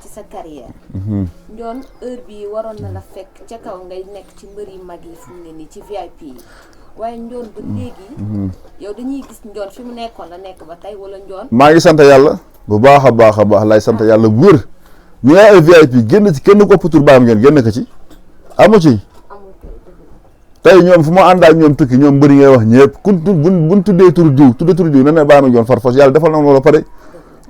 ci sa carrière Ndione heure bi waroon na la fekk ca kaw ngay nekk ci mbër yi mag yi fu mu ne nii ci VIP yi waaye Ndione ba léegi yow dañuy gis Ndione fi mu nekkoon la nekk ba tey wala Ndione maa ngi sant yàlla bu baax a baax lay sant yàlla bu wër ñu ay VIP génn ci kenn ko tur baam ngeen génn ko ci amu ci tey ñoom fu ma ànd ak ñoom tukki ñoom mbëri ngay wax ñëpp buñ tuddee turu diw na ne Baye Mandione far fos yàlla defal na loolu pare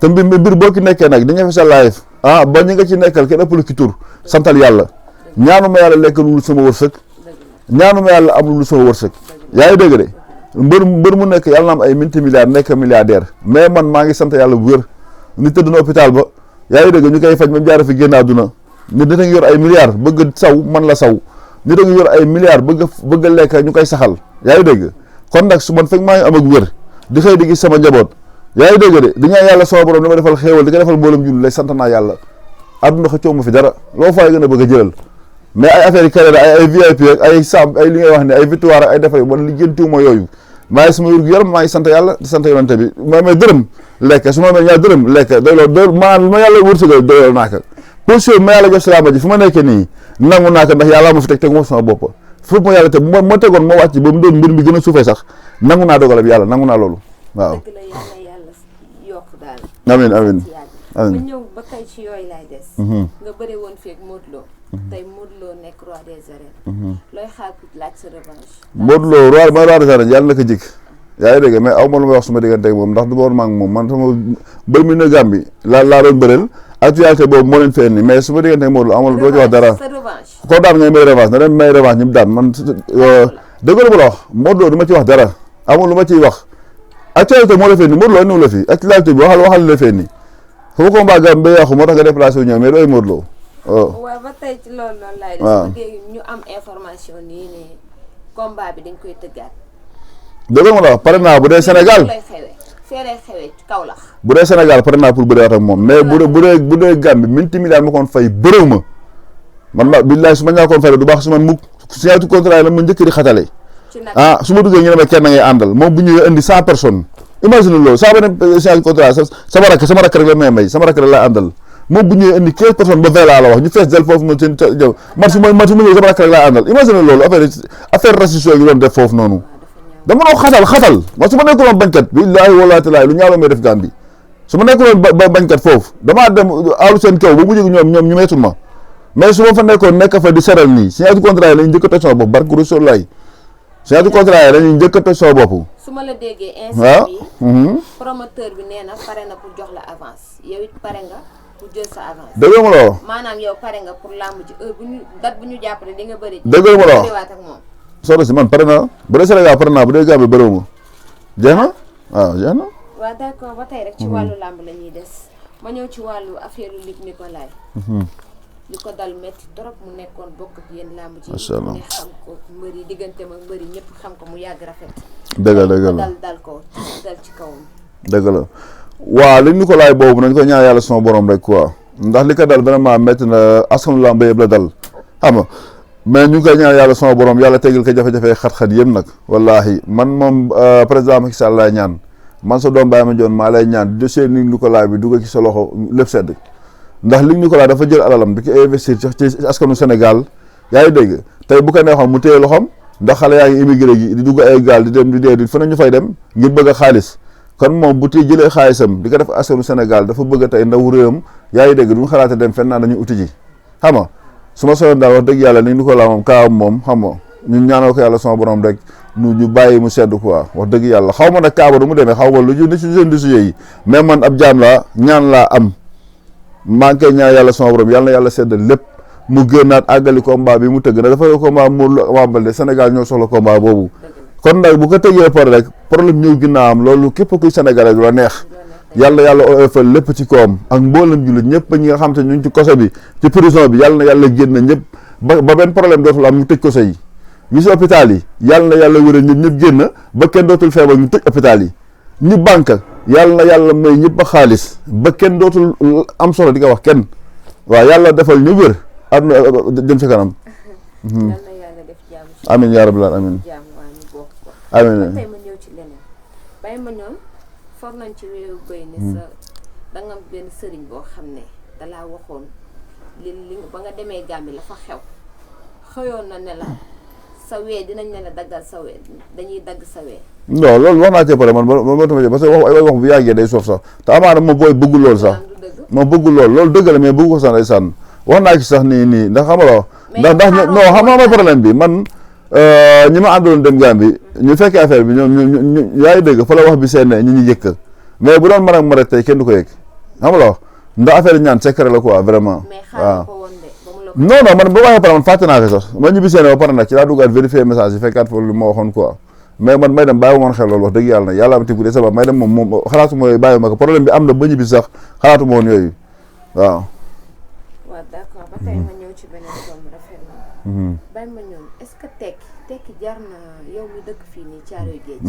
te mbir boo ki nekkee nag di nga fi sa live ba ñi nga ci nekkal kenn ëpp lu ki tur santal yàlla ñaanuma yàlla lekk lu sama wërsëg ñaanuma yàlla am lu sama wërsëg yaa ngi dégg de mbër mu nekk yàlla na am ay multimilliards nekk milliardaire mais man maa ngi sant yàlla bu wér nit tëdd na hôpital ba yaa ngi dégg ñu koy faj même jaara fi génn àdduna nit a ngi yor ay milliards bëgg saw man la saw nit a ngi yor ay milliards bëgg a lekk ñu koy saxal yaa ngi dégg kon nag su man fekk maa ngi am ak wér di xëy di gis sama njaboot yaa ngi dégg de di ñaan yàlla sama borom di ma defal xéewal di ko defal mboolem julli lay sant naa yàlla àdduna xëccoo ma fi dara loo fay gën a bëgg a jëlal mais ay affaire yi carrière ay VIP ak ay sam ay li ngay wax ne ay victoire ak ay defar man li jëntuwuma yooyu maa ngi sama wér gu yaram maa ngi sant yàlla di sant yonante bi ma may dërëm lekk su ma may ñaar dërëm lekk doyloo maa ma yàlla wërsëgal doyloo naa ko position ma yàlla jox salaama ji fu ma nekkee nii nangu naa ko ndax yàlla ma fi teg ma sama bopp foofu ma yàlla te ma tegoon ma wàcc ba mu doon mbir mi gën a suufee sax nangu naa dogal bi yàlla nangu naa loolu waaw amiin amiin ma ñëw ba tey ci yooyu laay des nga bëre woon feeg Modou Lo tey Modou Lo nekk roi des arènes looy xaar pour laaj sa revanche Modou Lo roi des arènes yàlla na ko jik yaa ngi dégg mais aw ma lu may wax suma diggante ak moom ndax du boor maa ngi moom man sama mbër mi na Gambie laa doon bëreel actualité boobu moo leen fee ni mais suma diggante ak Modou Lo amul doo ci wax dara koo daan ngay may revanche na dem may revanche ñi mu daan man dëgg la wax Modou Lo du ma ci wax dara amul lu ma ciy wax actualité moo la fee ni Modou Lo andiwu la fi actualité bi waxal la fee ni foofu combat gam ba yàqu moo tax nga déplacé wu ñëw mais dooy Modou Lo waaw ba tey ci loolu noonu laay def ñu am information nii ne combat bi dañ koy tëggaat dëgg ma la wax pare naa bu dee Sénégal fee lay xewee ci Kaolack bu dee Sénégal pare naa pour bëreewaat ak moom mais bu dee Gambie multimilliards ma koon fay bëréew ma man ma billaay su ma ñaakoon fay du baax su man mukk signature contrat la ma njëkk di xatale su ma duggee ñu ne ma kenn ngay àndal moom bu ñëwee indi 100 personnes imagine loolu saa ba ne signature contrat sama rakk rek la may sama rakk rek lay àndal moom bu ñëwee indi 15 personnes ba 20 laa la wax ñu fees del foofu noonu seen jëw man su ma ñëwee sama rakk rek lay àndal imagine loolu affaire racisme yi doon def foofu noonu dama doon xatal man su ma nekkuloon bañkat billaahi wallaahi taalaa lu ñaaw may def Gambie su ma nekkuloon bañkat foofu damaa dem aaru seen kaw ba mu jóg ñoom ñu meetul ma mais su ma fa nekkoon nekk fa di seral nii signature contrat yi lañu njëkk a toj sama bopp barke Rasulullaah signature contrat yi lañu njëkk a toj sama bopp su ma la déggee instant bi promoteur bi nee na pare na pour jox la avance yow it pare nga pour jël sa avance dëgg ma la wax maanaam yow pare nga pour làmb ji heure bu ñu date bu ñu jàppale di nga bëri dëgg ma la wax ak moom soxna si man pare naa bu dee Sénégal pare naa bu dee Gambie bëriwu ma jeex na waaw jeex na waaw d'accord ba tey rek ci wàllu làmb la ñuy des ma ñëw ci wàllu affaire Luc Nicolaï li ko dal metti trop mu nekkoon bokk ak yéen làmb ji mu ne xam ko mbër yi diggante ma mbër yi ñëpp xam ko mu yàgg rafet dëgg la dal ko dal ci kawam dëgg la waaw Luc Nicolaï boobu nañ ko ñaan yàlla sama borom rek quoi ndax li ko dal vraiment metti na askanu làmb yëpp la dal xam nga mais ñu ngi koy ñaan yàlla sama borom yàlla tegal ko jafe-jafe xat-xat yëpp nag wallaahi man moom président Macky Sall laay ñaan man sa doom Baye Mandione maa lay ñaan dossier Luc Nicolaï bi dugg ci sa loxo lépp sedd ndax Luc Nicolaï dafa jël alalam di ko investir ci askanu Sénégal yaa ngi dégg tey bu ko neexoon mu téye loxoom ndax xale yaa ngi immigré gi di dugg ay gaal di dem di dee di fa ñu fay dem ngir bëgg a xaalis kon moom bu tey jëlee xaalisam di ko def askanu Sénégal dafa bëgg a tey ndaw réewam yaa ngi dégg du ñu xalaate dem fenn naa dañu uti ji xam nga su ma soyoon daal wax dëgg yàlla Luc Nicolaï moom kaawam moom xam nga ñu ñaanal ko yàlla sama borom rek ñu bàyyi mu sedd quoi wax dëgg yàlla xaw ma nag kaaba du mu demee xaw ma lu ñu ci jeune dossier yi mais man ab jaam laa ñaan laa am maa ngi koy ñaan yàlla sama borom yàlla na yàlla sedd lépp mu génnaat àggali combat bi mu tëgg na dafa combat Modou Lo Ama Baldé Sénégal ñoo soxla combat boobu kon nag bu ko tëggee pare rek problème ñëw ginnaawam loolu képp kuy sénégalais du la neex yàlla oyofal lépp ci koom ak mboolem jullit ñëpp ñi nga xam te ñu ngi ci koso bi ci prison bi yàlla na yàlla génn ñëpp ba benn problème dootul am ñu tëj koso yi ñu si hôpital yi yàlla na yàlla wéral ñëpp génn ba kenn dootul feebar ñu tëj hôpital yi ñu banque yàlla na yàlla may ñëpp ba xaalis ba kenn dootul am solo di ko wax kenn waaw yàlla defal ñu wér àdduna jëm si kanam amiin yaa rabbal aalamiin amiin tey ma ñëw ci leneen Baye Mandione for nañ ci wéewu bëy ne sa da nga am benn sëriñ boo xam ne dalaa waxoon li ba nga demee Gambie la fa xew xëyoon na ne la sa wee dinañ ne la daggal sa wee dañuy dagg sa wee. non loolu wax naa ci pare man ma tama parce que wax bu yàggee day soof sax te amaana moom booy bëggul loolu sax moom bëggul loolu dëgg la mais bëgg ko sax day sànn wax naa ci sax nii ndax xam nga ndax non xam nga mooy problème bi man ñi ma àndaloon dem Gambie ñu fekkee affaire bi ñoom yaa ngi dégg fa la wax bi seen ñi ñu yëkk mais bu doon man ak tey kenn du ko yëg xam nga ndax affaire ñaan secret la quoi vraiment waaw non man ba waxee pare man fàtte naa ko sax ma ñibbi seen ba pare nag ci laa duggaat vérifier message yi fekkaat foofu li ma waxoon quoi mais man may dem bàyyi woon xel loolu wax dëgg yàlla na yàlla am tibb de sabab may dem moom xalaatu mooy bàyyi ma ko problème bi am na ba ñibbi sax xalaatu ma woon yooyu waaw d'accord ba tey ma ñëw ci beneen tomb rafet na Baye Mandione est-ce que tekki jar na yow mi dëkk fii nii Caaroy Géej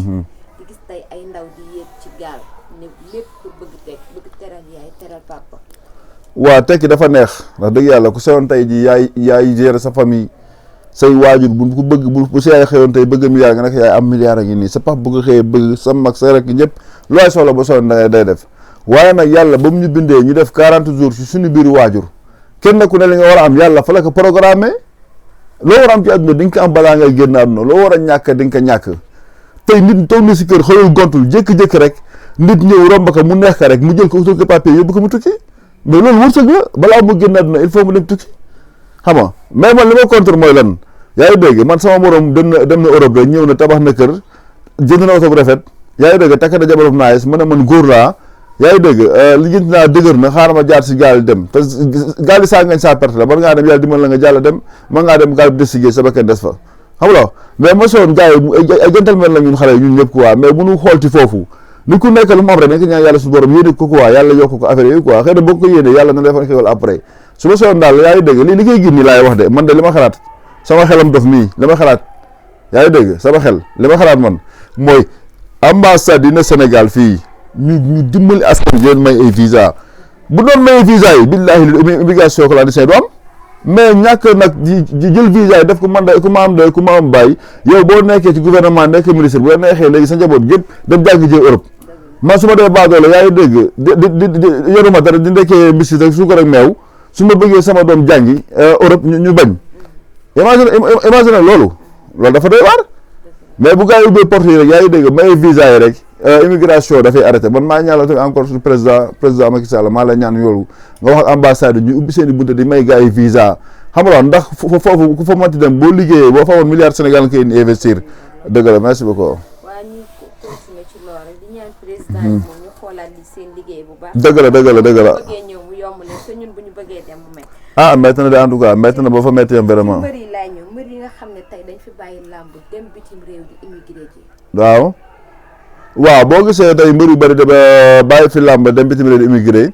di gis tey ay ndaw di yéeg ci gaal ne lépp pour bëgg teral yaay teral papa waaw tekki dafa neex ndax dëgg yàlla ku sewoon tey ji yaay gérer sa famille say waajur bu ko bëgg bu sa yaay xëyoon tey bëgg milliard nga nekk yaay am milliard a ngi nii sa papa bu nga xëyee bëgg sa mag sa rek ñëpp looy soxla ba soxla da day def waaye nag yàlla ba mu ñu bindee ñu def 40 jours ci suñu biiru waajur kenn ku ne li nga war a am yàlla fa la ko programmé loo war a am ci àdduna di nga ko am balaa ngay génn àdduna loo war a ñàkk di nga ko ñàkk tey nit toog na si kër xëyul gontul jékki-jékki rek nit ñëw romb ko mu neex ka rek mu jël ko utal ko papier yóbbu ko mu tukki mais loolu wërsëg la balaa mu génn àdduna il faut mu dem tukki xam nga mais man li ma contre mooy lan yaa ngi dégg man sama morom dem na Europe rek ñëw na tabax na kër jënd na oto bu rafet yaa ngi dégg takk na jabaram naagis ma ne man góor laa yaa ngi dégg li jënt naa dëgër na xaaral ma jaar si gaal yi dem te gaal yi saa ngañ saa perte la man ngaa dem yàlla dimbal la nga jàll dem man ngaa dem gaal bi des si géej sa bakkan des fa xam nga mais ma soon gars yi ay gentleman la ñun xale ñun ñëpp quoi mais bu ñu xool ci foofu ni ku nekk lu mu am rek nekk ñaan yàlla su borom yéene ko quoi yàlla yokk ko affaire yooyu quoi xëy na boo ko yéene yàlla na defal xewal après su ma soon daal yaa ngi dégg li koy gis nii laay wax de man de li ma xalaat sama xelam dof mii li ma xalaat yaa ngi dégg sama xel li ma xalaat man mooy ambassade yi na Sénégal fii ñu dimbali askan bi leen may ay visa bu doon may visa yi billaahi immigration clandestine du am mais ñàkk nag di jël visa yi def ko man day ku ma am doy ku ma am bàyyi yow boo nekkee ci gouvernement nekk ministre bu la neexee léegi sa njaboot yëpp dem jàng jee Europe man su ma dee baadoole yaa ngi dégg di yoruma dara di ndekkee mbisi rek suukar ak meew su ma bëggee sama doom jàngi Europe ñu bañ imagine loolu dafa doy waar mais bu gaa yi ubbee porte yi rek yaa ngi dégg may visa yi rek immigration dafay arrêté man maa ñaan la tamit encore suñu président Macky Sall maa la ñaan yoolu nga wax ak ambassade ñu ubbi seen i bunte di may gaa yi visa xam nga ndax foofu ku fa manti dem boo liggéeyee boo fa woon milliard Sénégal nga koy investir dëgg la merci beaucoup. waa ñu continuer ci loolu rek di ñaan président yi moom ñu xoolaat li seen liggéey bu baax. dëgg la bëggee ñëw mu yomb leen te ñun bu ñu bëggee dem mu métti. métti na de en tout cas métti na ba fa métti yam vraiment. mbër yi laay ñëw mbër yi nga xam ne tey dañ fi bàyyi làmb dem bitim réew di immigré ji. waaw boo gisee tey mbër yu bëri da bàyyi fi làmb dem bitim réew di immigré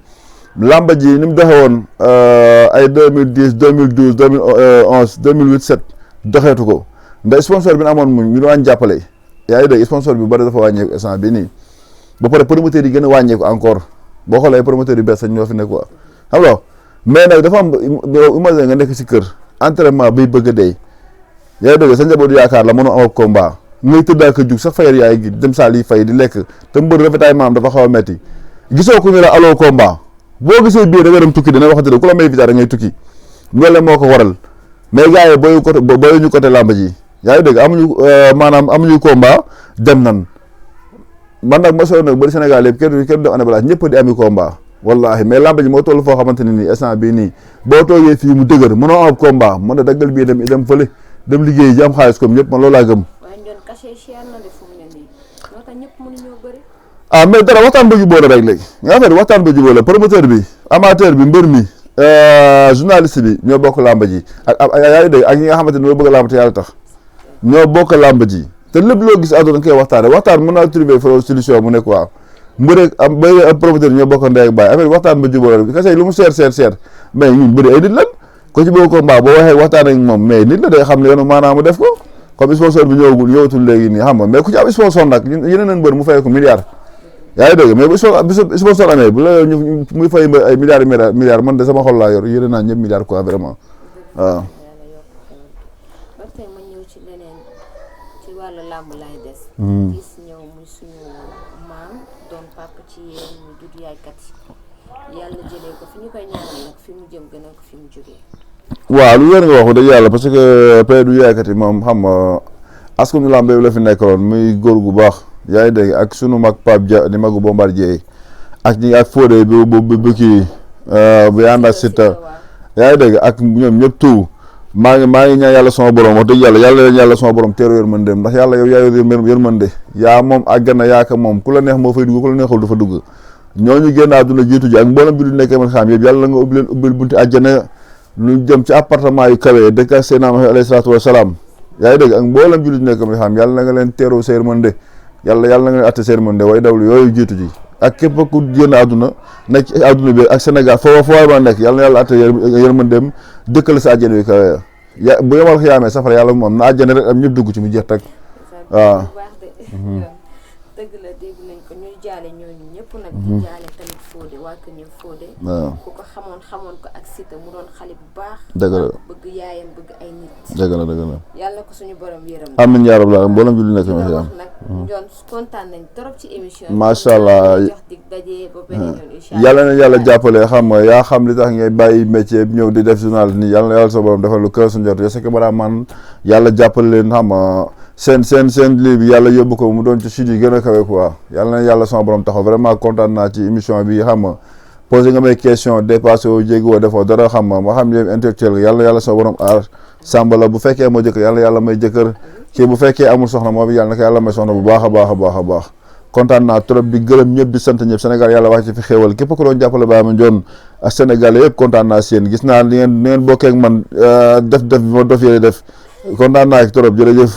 làmb ji ni mu doxe woon ay 2010 2012 2011 2008 7 doxeetu ko ndax sponsor bi ñu amoon ñu doon jàppale yaa ngi dégg sponsor bi bëri dafa wàññeeku instant bi nii ba pare promoteur yi gën a wàññeeku encore boo xoolee promoteur yu bees sax ñoo fi nekk quoi xam nga mais nag dafa am imagine nga nekk si kër entraînement bay bëgg a dee yaa ngi dégg sa njaboot yaakaar la mënoo am ak combat ngay tëddaa ko jug sax fayal yaay gi dem saal yi fay di lekk te mbër ravitaillement am dafa xaw a metti gisoo ku ñu la aloo combat boo gisee biir da nga dem tukki dina waxante ku la may visa da ngay tukki loolu la moo ko waral mais gars yi booyu ñu côté làmb ji yaa ngi dégg amuñu combat dem nan man nag ma soo nag bari Sénégal yëpp kenn do année balance ñëpp di ami combat wallahi mais làmb ji moo toll foo xamante ne nii instant bii nii boo toogee fii mu dëgër mënoo am combat mën a daggal bii dem fële dem liggéey ji am xaalis comme ñëpp man loolu laa gëm mais dara waxtaan ba jubóo la rek léegi nga affaire waxtaan ba jubóo la promoteur bi amateur bi mbër mi journaliste bi ñoo bokk làmb ji ak yaa ngi dégg ak ñi nga xamante ne ñoo bëgg làmb te yàlla tax ñoo bokk làmb ji te lépp loo gis àdduna nga koy waxtaan mën naa trouver fa solution mu nekk waaw mbër am bëri ak promoteur ñoo bokk ndey ak baay affaire waxtaan ba jubóo la kase lu mu seer mais ñun bëri ay nit lan ko ci bëgg combat boo waxee waxtaan ak moom mais nit la day xam ne yoonu maanaam mu def ko comme sponsor bi ñëwatul léegi nii xam nga mais ku ci am sponsor nag yeneen mbër mu fay ko milliard yaa ngi dégg mais bu sponsor amee bu la muy fay ay milliards man de sama xol laa yor yéene naa ñëpp milliards quoi vraiment waaw. ba tey ma ñëw ci leneen ci wàllu làmb laay des. gis ñëw muy suñu maam doon papa ci yéen mu dudd yaaykat yi yàlla jëlee ko fi ñu koy ñaanal nag fi mu jëm gën a ko fi mu jógee. waaw lu wér nga wax dëgg yàlla parce que pay du yaaykat yi moom xam nga askanu lamb la fi nekkoon muy góor gu baax yaa ngi dégg ak sunu mag Pape Dia di magu Bombardier ak ñi ak Fodé bu kii bu ànd ak Siteu yaa ngi dégg ak ñoom ñëpp tout maa ngi ñaan yàlla sama borom wax dëgg yàlla leen yàlla sama borom teeru yërmande ndax yàlla yow yaa yor yërmande yaa moom àggana yaaka moom ku la neex moo fay dugg ku la neexul du fa dugg ñooñu génn àdduna jiitu ji ak mboolem bi du nekkee man xam yëpp yàlla nga ubbil bunti àjjana lu jëm ci appartement yu kawe dëkk ak Seydina Muhammad alayhi salaatu wa salaam yaa ngi dégg ak mboolem bi du nekk man xam yàlla na nga leen teeru sa yërmande yàlla na nga leen atte sa yërmande way dawlu yooyu jiitu ji ak képp ku génn àdduna nekk ci àdduna bi ak Sénégal foo war nekk yàlla na yàlla atte yërmandeem dëkkal sa àjjana yu kawe ya bu yemal xiyaamee safara yàlla moom na àjjana rek am ñëpp dugg ci mu jeex tag waaw dëgg la dégg nañ ko ñuy jaale ñooñu ñëpp nag di jaale tamit Fodé waa kër ñoom Fodé ku ko xamoon ko ak Siteu mu doon xale bu baax dëgg la bëgg yaayam bëgg ay nit dëgg la yàlla ko suñu borom yërëm amiin yaa rabbal aalamiin mboolem julli nekk ma fi am nag Ndione kontaan nañ trop ci émission macha allah jox dig daje ba beneen yoon incha allah yàlla na yàlla jàppale xam nga yaa xam li tax ngay bàyyi métier bi ñëw di def journal nii yàlla na yàlla sa borom defal lu kër su njort je sais que bara man yàlla jàppale leen xam nga seen lii bi yàlla yóbbu ko mu doon ci sud yi gën a kawe quoi yàlla na yàlla sama borom taxaw vraiment kontaan naa ci émission bi xam nga posé nga may question dépassé woo jéggi woo defoo dara xam nga ma xam ne intellectuel nga yàlla sama borom aar sàmbala bu fekkee moo jëkkër yàlla may jëkkër kii bu fekkee amul soxna moom yàlla naka yàlla may soxna bu baax a baax kontaan naa trop di gërëm ñëpp di sant ñëpp Sénégal yàlla wax ci fi xéewal képp ku doon jàppale Baye Mandione ak Sénégal yëpp kontaan naa si yéen gis naa ni ngeen bokkee ak man def bi ma dof yéene def kontaan naa ci trop jërëjëf